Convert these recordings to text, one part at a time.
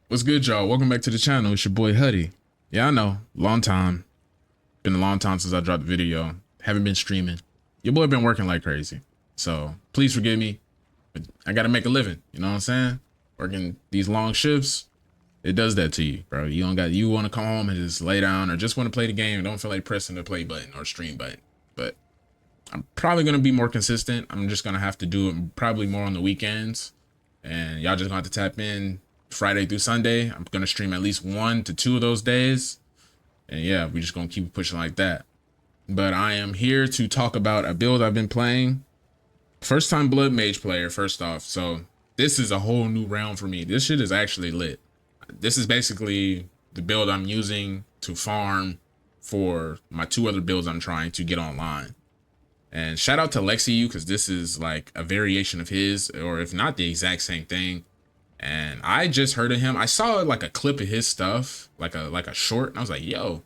What's good, y'all? Welcome back to the channel. It's your boy Huddy. Yeah, I know, long time. Been a long time since I dropped a video. Haven't been streaming. Your boy been working like crazy. So please forgive me. But I gotta make a living. You know what I'm saying? Working these long shifts, it does that to you, bro. You want to come home and just lay down or just want to play the game. Don't feel like pressing the play button or stream button. But I'm probably gonna be more consistent. I'm just gonna have to do it probably more on the weekends. And y'all just gonna have to tap in Friday through Sunday. I'm gonna stream at least 1 to 2 of those days. And yeah, we're just gonna keep pushing like that. But I am here to talk about a build I've been playing. First time Blood Mage player, first off. So this is a whole new realm for me. This shit is actually lit. This is basically the build I'm using to farm for my 2 other builds I'm trying to get online. And shout out to Lexiu, because this is like a variation of his, or if not the exact same thing. And I just heard of him. I saw like a clip of his stuff, like a short, and I was like, yo,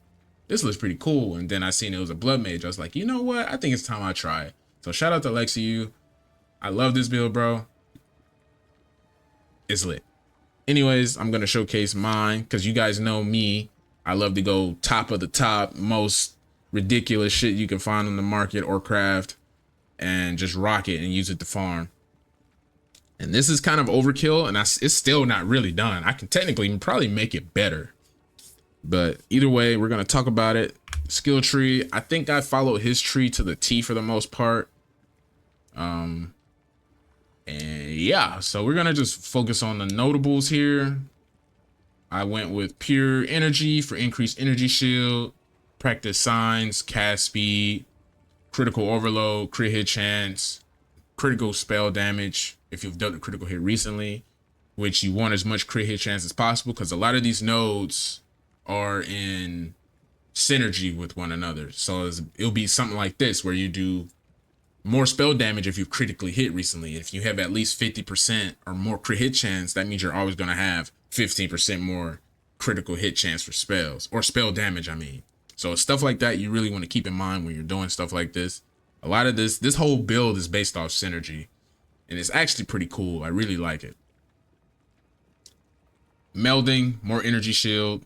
this looks pretty cool. And then I seen it was a Blood Mage. I was like, you know what? I think it's time I try it. So shout out to Lexiu. I love this build, bro. It's lit. Anyways, I'm gonna showcase mine because you guys know me. I love to go top of the top, most ridiculous shit you can find on the market or craft, and just rock it and use it to farm. And this is kind of overkill, and it's still not really done. I can technically probably make it better, but either way, we're gonna talk about it. Skill tree, I think I followed his tree to the T for the most part. And yeah, so we're gonna just focus on the notables here. I went with pure energy for increased energy shield, practice signs, cast speed, critical overload, crit hit chance, critical spell damage if you've dealt a critical hit recently, which you want as much crit hit chance as possible because a lot of these nodes are in synergy with one another. So it'll be something like this where you do more spell damage if you've critically hit recently. If you have at least 50% or more crit hit chance, that means you're always going to have 15% more critical hit chance for spells, or spell damage, I mean. So stuff like that you really want to keep in mind when you're doing stuff like this. A lot of this whole build is based off synergy, and it's actually pretty cool. I really like it. Melding, more energy shield,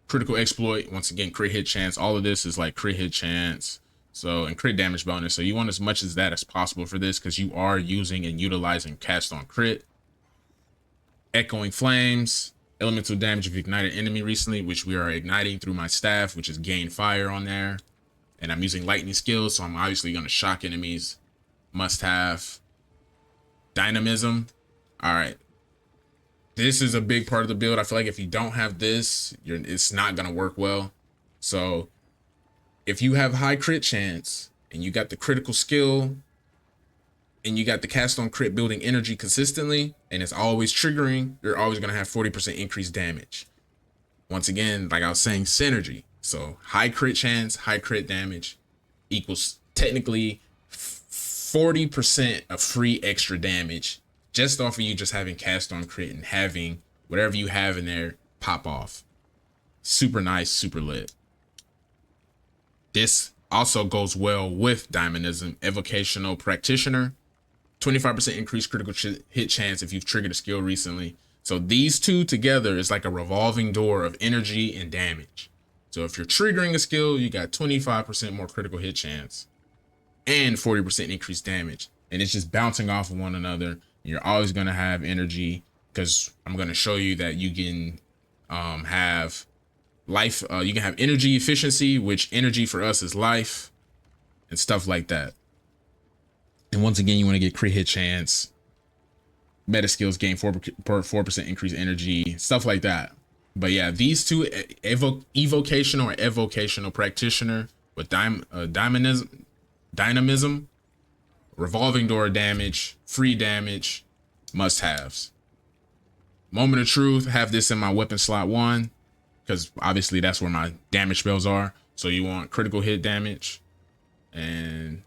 critical exploit, once again crit hit chance. All of this is like crit hit chance, so, and crit damage bonus. So you want as much as that as possible for this because you are using and utilizing cast on crit. Echoing flames, elemental damage if you ignited enemy recently, which we are igniting through my staff, which is gain fire on there. And I'm using lightning skills, so I'm obviously going to shock enemies. Must have. Dynamism. All right. This is a big part of the build. I feel like if you don't have this, it's not going to work well. So if you have high crit chance and you got the critical skill and you got the cast on crit building energy consistently and it's always triggering, you're always going to have 40% increased damage. Once again, like I was saying, synergy. So high crit chance, high crit damage equals technically 40% of free extra damage just off of you just having cast on crit and having whatever you have in there pop off. Super nice, super lit. This also goes well with Dynamism, Evocational Practitioner. 25% increased critical hit chance if you've triggered a skill recently. So these two together is like a revolving door of energy and damage. So if you're triggering a skill, you got 25% more critical hit chance and 40% increased damage. And it's just bouncing off of one another. You're always going to have energy because I'm going to show you that you can have life. You can have energy efficiency, which energy for us is life and stuff like that. And once again, you want to get crit hit chance, meta skills gain 4% increased energy, stuff like that. But yeah, these two, evocational or evocational practitioner with dynamism, revolving door damage, free damage, must haves. Moment of truth, have this in my weapon slot 1, because obviously that's where my damage spells are. So you want critical hit damage, and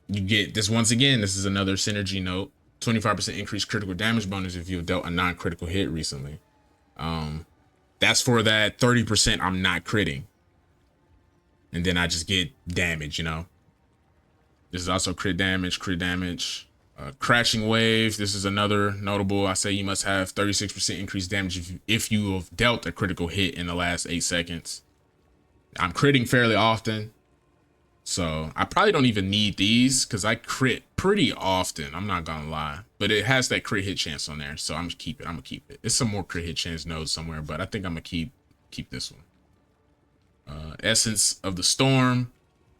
you get this once again. This is another synergy note. 25% increased critical damage bonus if you've dealt a non-critical hit recently. That's for that 30% I'm not critting. And then I just get damage, you know. This is also crit damage, Crashing Wave. This is another notable. I say you must have 36% increased damage if you have dealt a critical hit in the last 8 seconds. I'm critting fairly often, so I probably don't even need these because I crit pretty often. I'm not gonna lie, but it has that crit hit chance on there, so I'm gonna keep it. I'm gonna keep it. It's some more crit hit chance nodes somewhere, but I think I'm gonna keep this one. Essence of the Storm,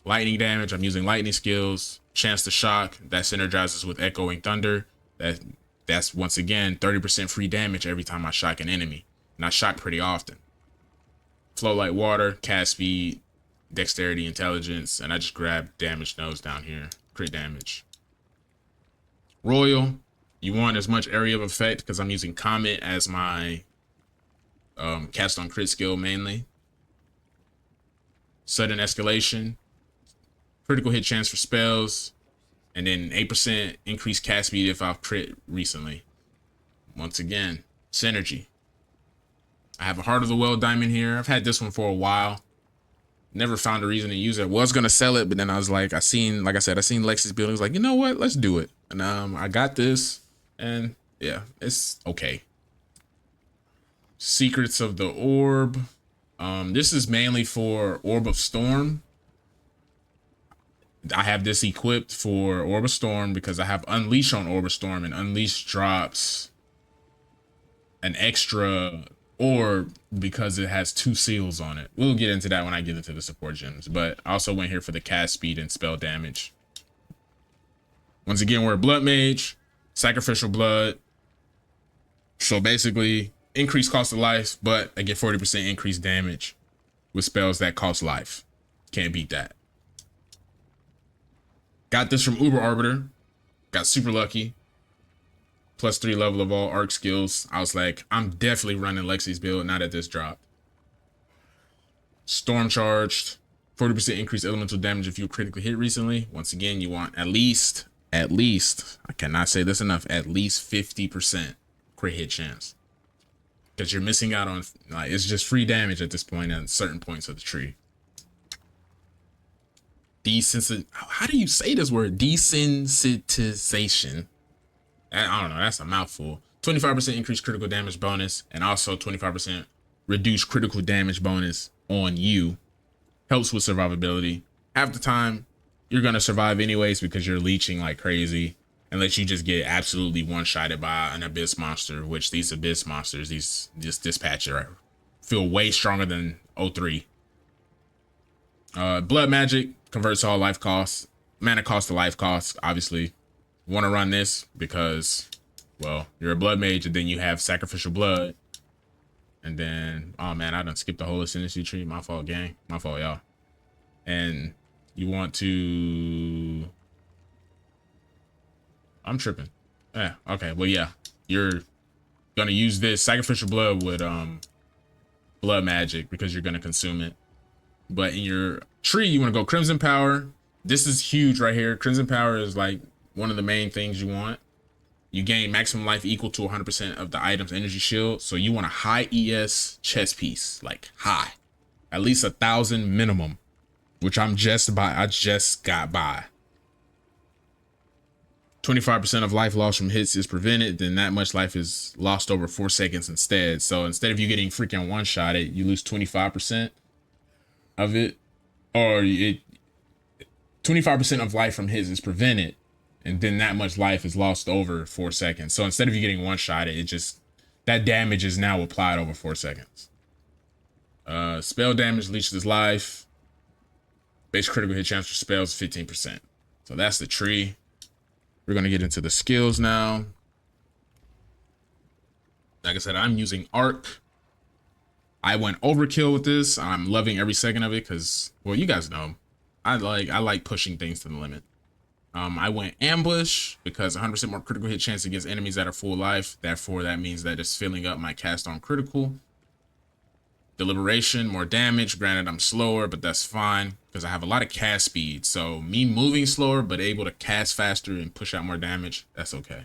lightning damage. I'm using lightning skills. Chance to shock, that synergizes with echoing thunder. That's once again 30% free damage every time I shock an enemy, and I shock pretty often. Flow like water, cast speed, dexterity, intelligence, and I just grab damage nodes down here. Crit damage. Royal, you want as much area of effect because I'm using Comet as my cast on crit skill mainly. Sudden escalation, critical hit chance for spells, and then 8% increased cast speed if I've crit recently. Once again, synergy. I have a Heart of the Well diamond here. I've had this one for a while. Never found a reason to use it. Was gonna sell it, but then I was like, I seen Lexi's build. I was like, you know what? Let's do it. And I got this, and yeah, it's okay. Secrets of the Orb. This is mainly for Orb of Storm. I have this equipped for Orb of Storm because I have Unleash on Orb of Storm, and Unleash drops an extra orb because it has 2 seals on it. We'll get into that when I get into the support gems, but I also went here for the cast speed and spell damage. Once again, we're a Blood Mage, Sacrificial Blood. So basically, increased cost of life, but I get 40% increased damage with spells that cost life. Can't beat that. Got this from Uber Arbiter. Got super lucky. +3 level of all arc skills. I was like, I'm definitely running Lexi's build now that this dropped. Storm charged. 40% increased elemental damage if you critically hit recently. Once again, you want at least, I cannot say this enough, at least 50% crit hit chance. Because you're missing out on, like, it's just free damage at this point at certain points of the tree. How do you say this word? Desensitization. I don't know, that's a mouthful. 25% increased critical damage bonus, and also 25% reduced critical damage bonus on you. Helps with survivability. Half the time, you're gonna survive anyways because you're leeching like crazy, unless you just get absolutely one-shotted by an abyss monster, which these abyss monsters, this dispatcher, feel way stronger than 03. Blood magic converts all life costs, mana cost to life costs, obviously. Want to run this because, well, you're a blood mage and then you have sacrificial blood, and then, oh man, I done skipped the whole ascendancy tree. My fault, gang. My fault, y'all. And you want to, I'm tripping. Yeah, okay, well, yeah, you're gonna use this sacrificial blood with blood magic because you're gonna consume it. But in your tree, you want to go Crimson Power. This is huge right here. Crimson Power is like one of the main things you want. You gain maximum life equal to 100% of the item's energy shield. So you want a high ES chest piece, like high, at least 1,000 minimum, which I just got by. 25% of life lost from hits is prevented. Then that much life is lost over 4 seconds instead. So instead of you getting freaking one-shotted, you lose 25% of it, or 25% of life from hits is prevented, and then that much life is lost over 4 seconds. So instead of you getting one-shotted, it just, that damage is now applied over 4 seconds. Spell damage leeches life. Base critical hit chance for spells 15%. So that's the tree. We're gonna get into the skills now. Like I said, I'm using Arc. I went overkill with this. I'm loving every second of it because, well, you guys know, I like pushing things to the limit. I went Ambush because 100% more critical hit chance against enemies that are full life. Therefore, that means that it's filling up my cast on critical. Deliberation, more damage. Granted, I'm slower, but that's fine because I have a lot of cast speed. So me moving slower, but able to cast faster and push out more damage, that's okay.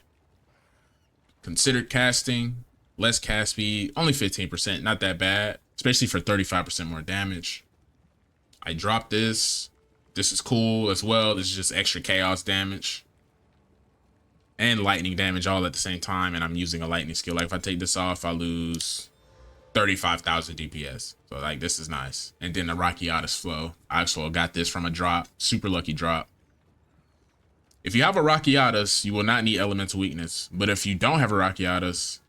Considered casting. Less cast speed, only 15%, not that bad, especially for 35% more damage. I dropped this. This is cool as well. This is just extra chaos damage. and lightning damage all at the same time, and I'm using a lightning skill. Like if I take this off, I lose 35,000 DPS. So like this is nice. And then the Rakiatis flow. I also got this from a drop, super lucky drop. If you have a Rakiatis, you will not need elemental weakness. But if you don't have a Rakiatis,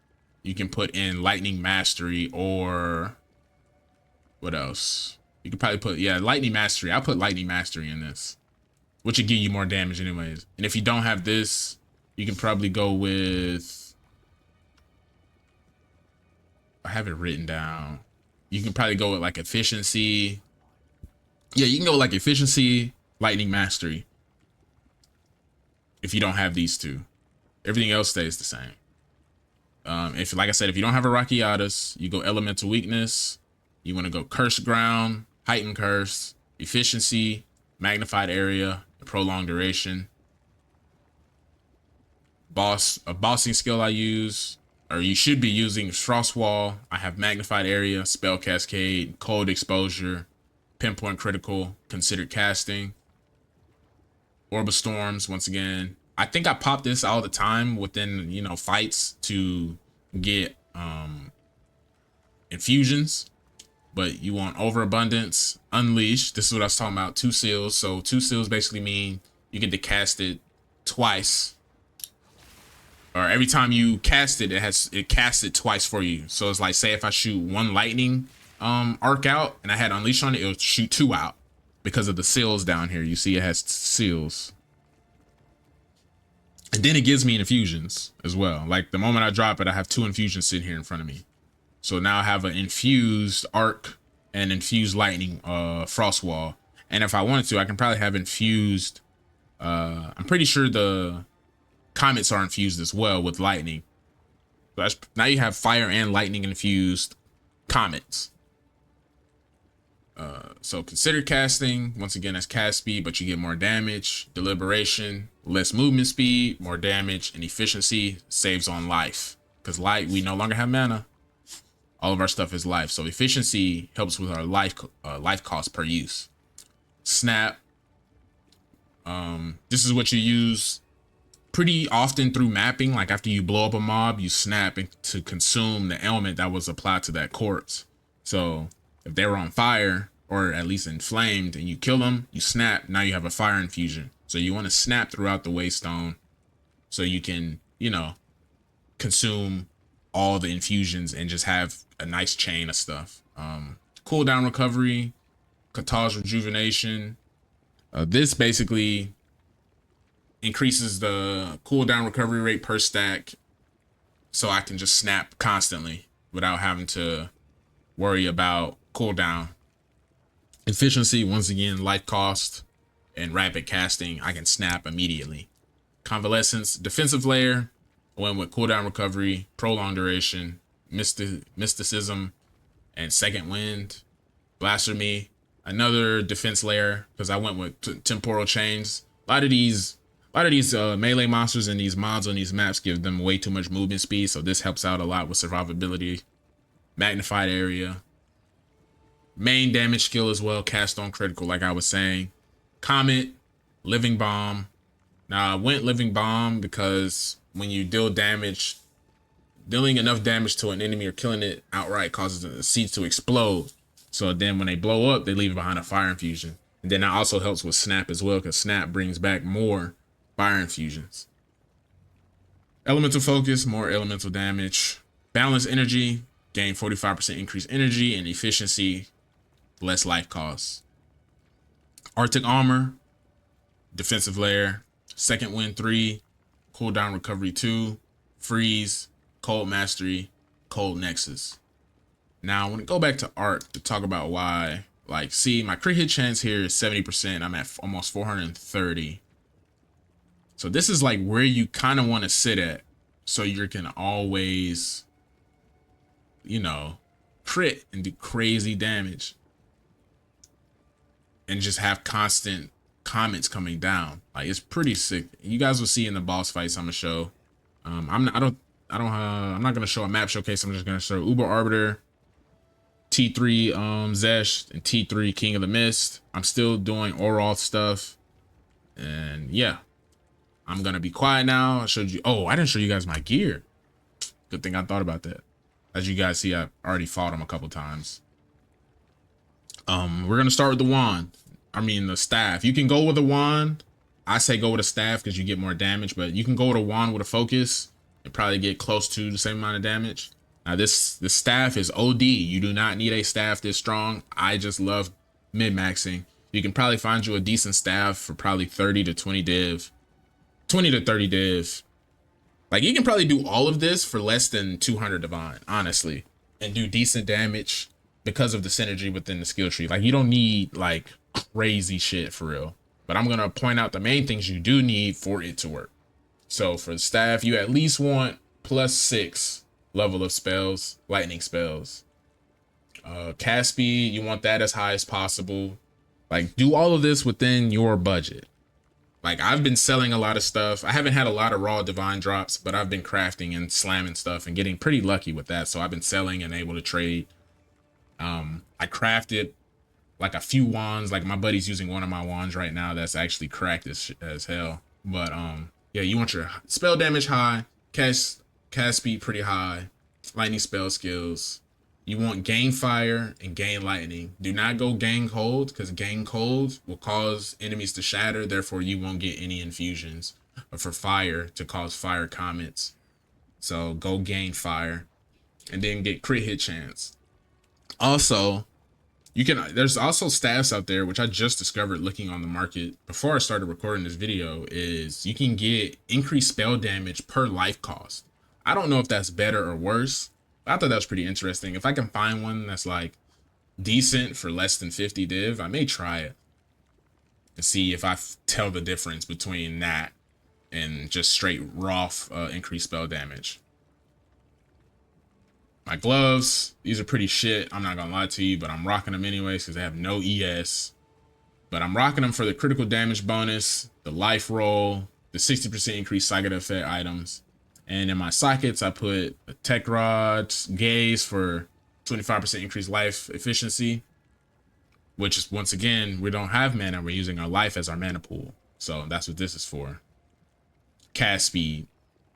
you can put in lightning mastery, or what else? You could probably put, yeah, lightning mastery. I'll put lightning mastery in this, which would give you more damage anyways. And if you don't have this, you can probably go with, I have it written down. You can probably go with like efficiency. Yeah, you can go with like efficiency, lightning mastery. If you don't have these two, everything else stays the same. If, like I said, if you don't have a Rakiatis, you go elemental weakness. You want to go cursed ground, heightened curse, efficiency, magnified area, prolonged duration. A bossing skill I use, or you should be using, Frost Wall. I have magnified area, spell cascade, cold exposure, pinpoint critical, considered casting, orb storms. Once again, I think I pop this all the time within, you know, fights to get infusions. But you want overabundance, unleash. This is what I was talking about. 2 seals. So 2 seals basically mean you get to cast it twice, or every time you cast it, it casts it twice for you. So it's like, say if I shoot 1 lightning arc out and I had unleash on it, it'll shoot 2 out because of the seals down here. You see it has seals. And then it gives me infusions as well. Like the moment I drop it, I have 2 infusions sitting here in front of me. So now I have an infused arc and infused lightning frost wall. And if I wanted to, I can probably have infused, I'm pretty sure the comets are infused as well with lightning. So now you have fire and lightning infused comets. So consider casting, once again, that's cast speed, but you get more damage, deliberation, less movement speed, more damage, and efficiency saves on life. Because light, we no longer have mana. All of our stuff is life. So efficiency helps with our life cost per use. Snap. This is what you use pretty often through mapping. Like after you blow up a mob, you snap to consume the element that was applied to that corpse. So if they were on fire, or at least inflamed, and you kill them, you snap. Now you have a fire infusion. So you want to snap throughout the waystone so you can, you know, consume all the infusions and just have a nice chain of stuff. Cooldown recovery, Katar's rejuvenation. This basically increases the cooldown recovery rate per stack, so I can just snap constantly without having to worry about cooldown. Efficiency, once again, life cost and rapid casting. I can snap immediately. Convalescence, defensive layer. I went with cooldown recovery, prolonged duration, mysticism, and second wind. Blasphemy, another defense layer, because I went with temporal chains. A lot of these melee monsters and these mods on these maps give them way too much movement speed, so this helps out a lot with survivability. Magnified area. Main damage skill as well, cast on critical, like I was saying. Comet, living bomb. Now I went living bomb because when you deal damage, dealing enough damage to an enemy or killing it outright causes the seeds to explode. So then when they blow up, they leave behind a fire infusion. And then that also helps with snap as well, because snap brings back more fire infusions. Elemental focus, more elemental damage. Balance energy, gain 45% increased energy, and efficiency, less life costs. Arctic armor, defensive layer, second wind 3, cooldown recovery 2, freeze, cold mastery, cold nexus. Now I want to go back to Arc to talk about why. Like, see, my crit hit chance here is 70%. I'm at almost 430. So this is like where you kind of want to sit at, so you can always, you know, crit and do crazy damage and just have constant comments coming down. Like, it's pretty sick. You guys will see in the boss fights I'm gonna show. I'm not gonna show a map showcase. I'm just gonna show Uber Arbiter, T3 Zesh, and T3 King of the Mist. I'm still doing Oroth stuff, and yeah, I'm gonna be quiet now. I showed you. Oh, I didn't show you guys my gear. Good thing I thought about that. As you guys see, I already fought him a couple times. We're gonna start with the wand. I mean the staff. You can go with a wand. I say go with a staff because you get more damage, but you can go with a wand with a focus and probably get close to the same amount of damage. Now this staff is OD. You do not need a staff this strong. I just love min-maxing. You can probably find you a decent staff for probably 30 to 20 div. 20 to 30 div. Like you can probably do all of this for less than 200 divine, honestly, and do decent damage because of the synergy within the skill tree. Like you don't need like crazy shit for real. But I'm gonna point out the main things you do need for it to work. So for the staff, you at least want +6 level of spells, lightning spells. Cast speed, you want that as high as possible. Like do all of this within your budget. Like I've been selling a lot of stuff. I haven't had a lot of raw divine drops, but I've been crafting and slamming stuff and getting pretty lucky with that. So I've been selling and able to trade. I crafted like a few wands. Like my buddy's using one of my wands right now that's actually cracked as hell. But yeah, you want your spell damage high, cast speed pretty high, lightning spell skills. You want gain fire and gain lightning. Do not go gain cold because gain cold will cause enemies to shatter. Therefore, you won't get any infusions for fire to cause fire comets. So go gain fire and then get crit hit chance. Also, there's also staffs out there, which I just discovered looking on the market before I started recording this video, is you can get increased spell damage per life cost. I don't know if that's better or worse. I thought that was pretty interesting. If I can find one that's like decent for less than 50 div, I may try it to see if I tell the difference between that and just straight raw increased spell damage. My gloves, these are pretty shit. I'm not gonna lie to you, but I'm rocking them anyways because they have no ES. But I'm rocking them for the critical damage bonus, the life roll, the 60% increased psychic effect items. And in my sockets, I put a tech rod, gaze for 25% increased life efficiency, which is, once again, we don't have mana. We're using our life as our mana pool. So that's what this is for. Cast speed.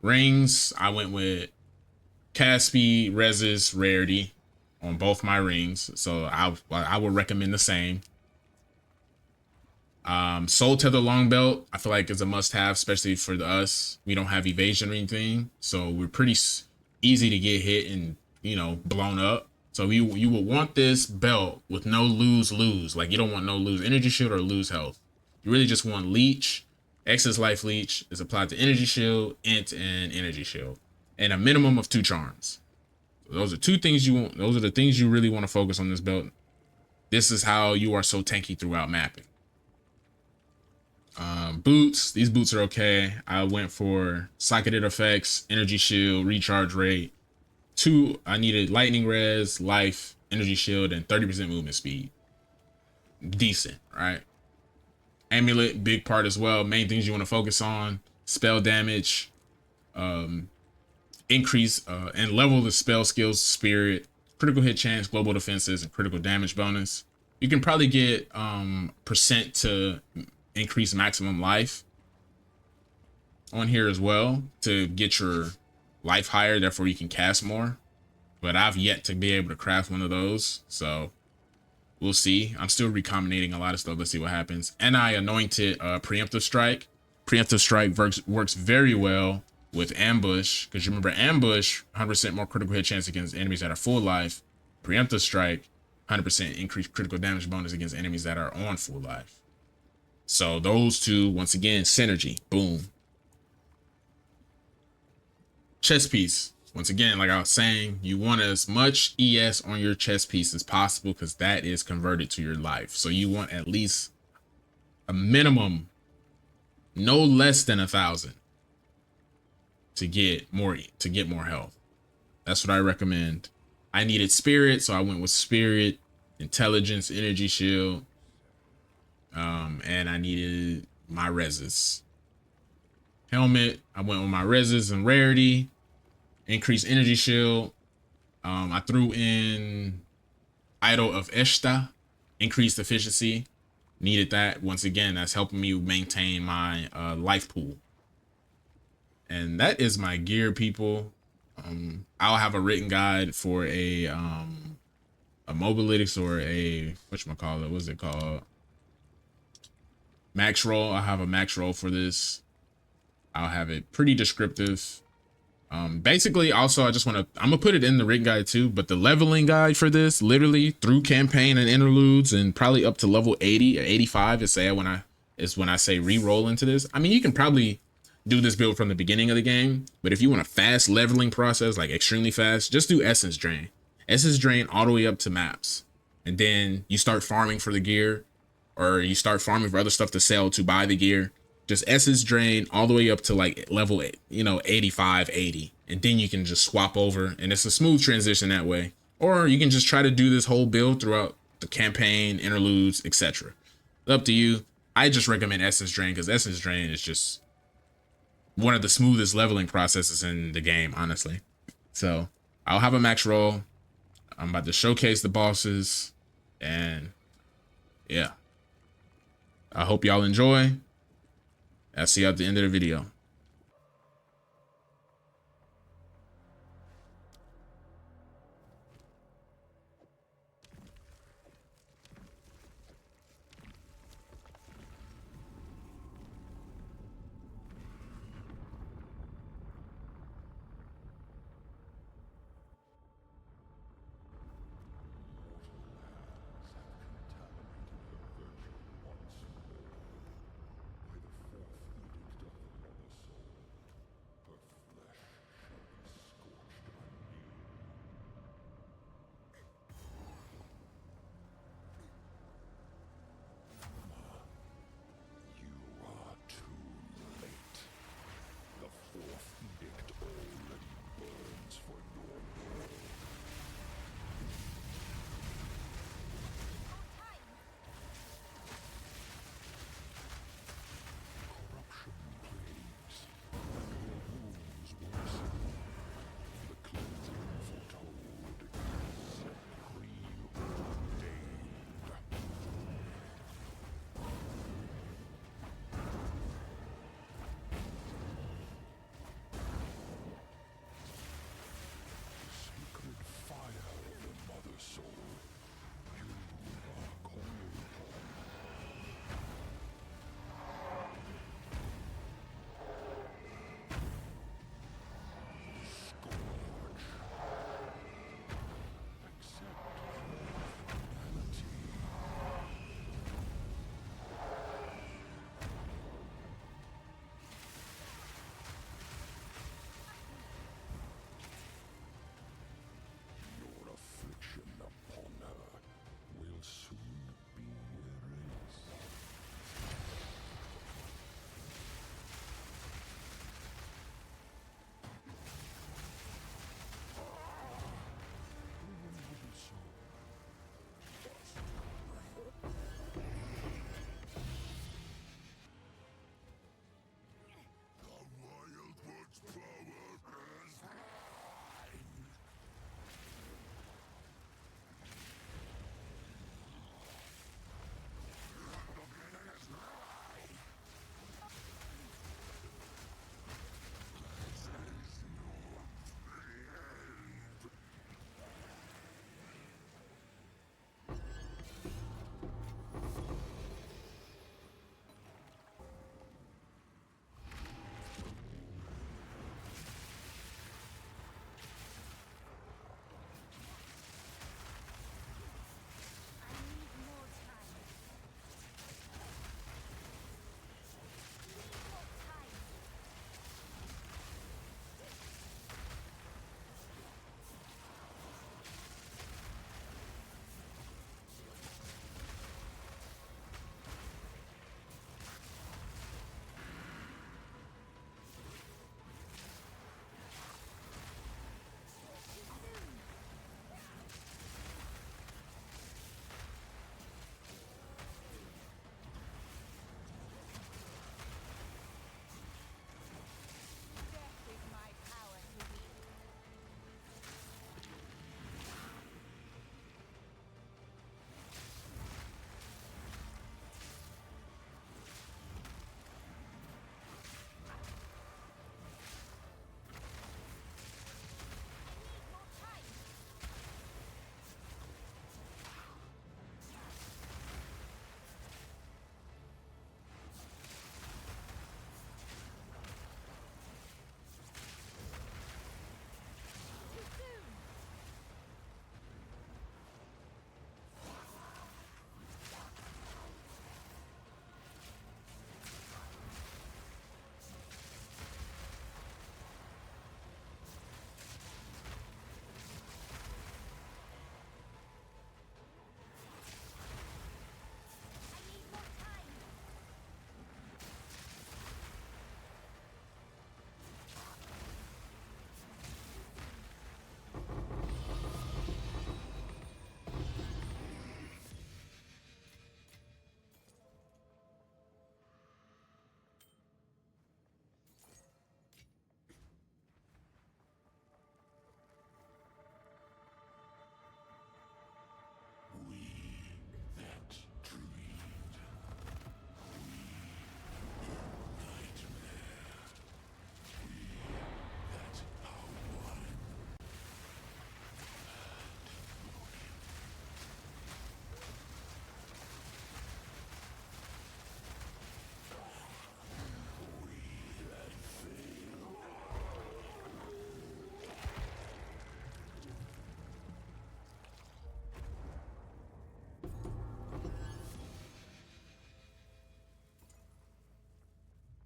Rings, I went with cast speed, reses, rarity on both my rings. So I would recommend the same. Soul Tether long belt, I feel like is a must-have, especially for us. We don't have evasion or anything, so we're pretty easy to get hit and, you know, blown up. So you will want this belt with no lose. Like you don't want no lose energy shield or lose health. You really just want leech. Excess life leech is applied to energy shield, int, and energy shield, and a minimum of 2 charms. So those are 2 things you want. Those are the things you really want to focus on this belt. This is how you are so tanky throughout mapping. Boots, these boots are okay. I went for psychic effects, energy shield, recharge rate. 2, I needed lightning res, life, energy shield, and 30% movement speed. Decent, right? Amulet, big part as well. Main things you want to focus on: spell damage, increase and level the spell skills, spirit, critical hit chance, global defenses, and critical damage bonus. You can probably get percent to increase maximum life on here as well to get your life higher, therefore you can cast more. But I've yet to be able to craft one of those, so we'll see. I'm still recombinating a lot of stuff. Let's see what happens. And I anointed preemptive strike. Preemptive strike works very well with ambush, because you remember ambush 100% more critical hit chance against enemies that are full life. Preemptive strike 100% increased critical damage bonus against enemies that are on full life. So those 2, once again, synergy, boom. Chest piece, once again, like I was saying, you want as much ES on your chest piece as possible because that is converted to your life. So you want at least a minimum, no less than 1,000 to get more health. That's what I recommend. I needed spirit, so I went with spirit, intelligence, energy shield. And I needed my reses. Helmet, I went with my reses and rarity. Increased energy shield. I threw in Idol of Eshta, increased efficiency. Needed that. Once again, that's helping me maintain my life pool. And that is my gear, people. I'll have a written guide for a mobilitics or a whatchamacallit, what's it called? Max roll. I'll have a max roll for this. I'll have it pretty descriptive. Basically, also, I'm gonna put it in the written guide too, but the leveling guide for this, literally through campaign and interludes and probably up to level 80 or 85 is when I say re-roll into this. I mean, you can probably do this build from the beginning of the game, but if you want a fast leveling process, like extremely fast, just do essence drain. Essence drain all the way up to maps. And then you start farming for the gear, or you start farming for other stuff to sell to buy the gear. Just essence drain all the way up to like level 85, 80. And then you can just swap over, and it's a smooth transition that way. Or you can just try to do this whole build throughout the campaign, interludes, etc. Up to you. I just recommend essence drain because essence drain is just one of the smoothest leveling processes in the game, honestly. So I'll have a max roll. I'm about to showcase the bosses, and yeah, I hope y'all enjoy. I'll see you at the end of the video.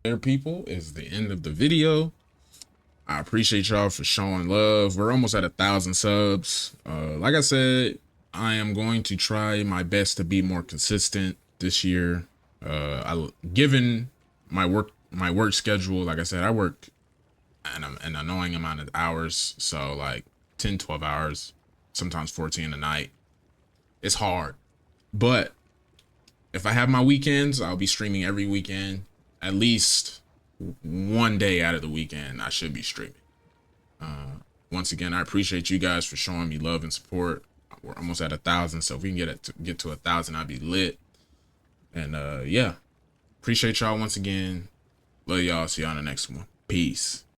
there, people, is the end of the video. I appreciate y'all for showing love. We're almost at 1,000 subs. Like I said, I am going to try my best to be more consistent this year. Given my work schedule, like I said, I work an annoying amount of hours, so like 10, 12 hours, sometimes 14 a night. It's hard, but if I have my weekends, I'll be streaming every weekend. At least one day out of the weekend, I should be streaming. Once again, I appreciate you guys for showing me love and support. We're almost at 1,000, so if we can get to 1,000, I'd be lit. And yeah, appreciate y'all once again. Love y'all. See y'all on the next one. Peace.